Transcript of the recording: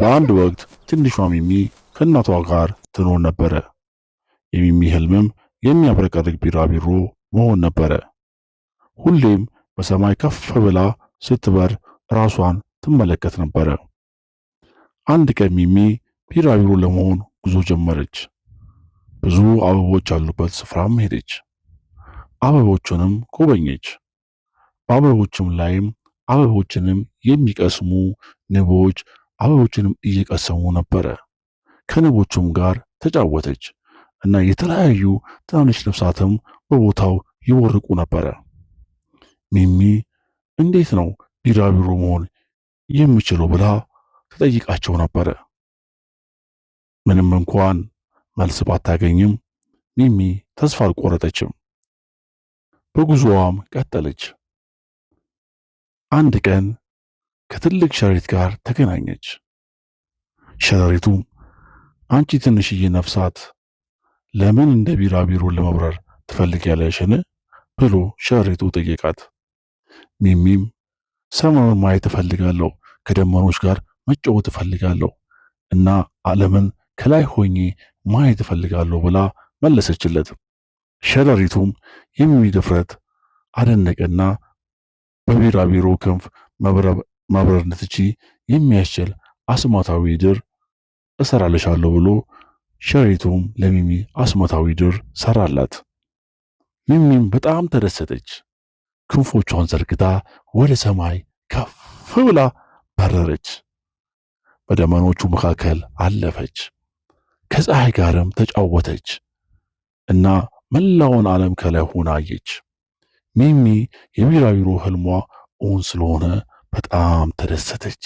በአንድ ወቅት ትንሿ ሚሚ ከእናቷ ጋር ትኖር ነበረ። የሚሚ ህልምም የሚያብረቀርቅ ቢራቢሮ መሆን ነበረ። ሁሌም በሰማይ ከፍ ብላ ስትበር ራሷን ትመለከት ነበረ። አንድ ቀን ሚሚ ቢራቢሮ ለመሆን ጉዞ ጀመረች። ብዙ አበቦች ያሉበት ስፍራም ሄደች። አበቦቹንም ጎበኘች። በአበቦችም ላይም አበቦችንም የሚቀስሙ ንቦች አበቦችንም እየቀሰሙ ነበረ። ከንቦቹም ጋር ተጫወተች እና የተለያዩ ትናንሽ ነፍሳትም በቦታው ይወርቁ ነበረ። ሚሚ እንዴት ነው ቢራቢሮ መሆን የምችለው ብላ ተጠይቃቸው ነበረ። ምንም እንኳን መልስ ባታገኝም ሚሚ ተስፋ አልቆረጠችም። በጉዞዋም ቀጠለች። አንድ ቀን ከትልቅ ሸረሪት ጋር ተገናኘች። ሸረሪቱም አንቺ ትንሽዬ ነፍሳት ለምን እንደ ቢራቢሮ ለመብረር ትፈልጊያለሽን? ብሎ ሸረሪቱ ጠየቃት። ሚሚም ሰማዩን ማየት እፈልጋለሁ፣ ከደመኖች ጋር መጫወት እፈልጋለሁ እና ዓለምን ከላይ ሆኜ ማየት እፈልጋለሁ ብላ መለሰችለት። ሸረሪቱም የሚሚ ድፍረት አደነቀና በቢራቢሮ ክንፍ መብረር እንድትቺ የሚያስችል አስማታዊ ድር እሰራልሻለሁ ብሎ ሸረሪቱም ለሚሚ አስማታዊ ድር ሰራላት። ሚሚም በጣም ተደሰተች። ክንፎቿን ዘርግታ ወደ ሰማይ ከፍ ብላ በረረች። በደመኖቹ መካከል አለፈች። ከፀሐይ ጋርም ተጫወተች እና መላውን ዓለም ከላይ ሆና አየች። ሚሚ የቢራቢሮ ህልሟ እውን ስለሆነ በጣም ተደሰተች።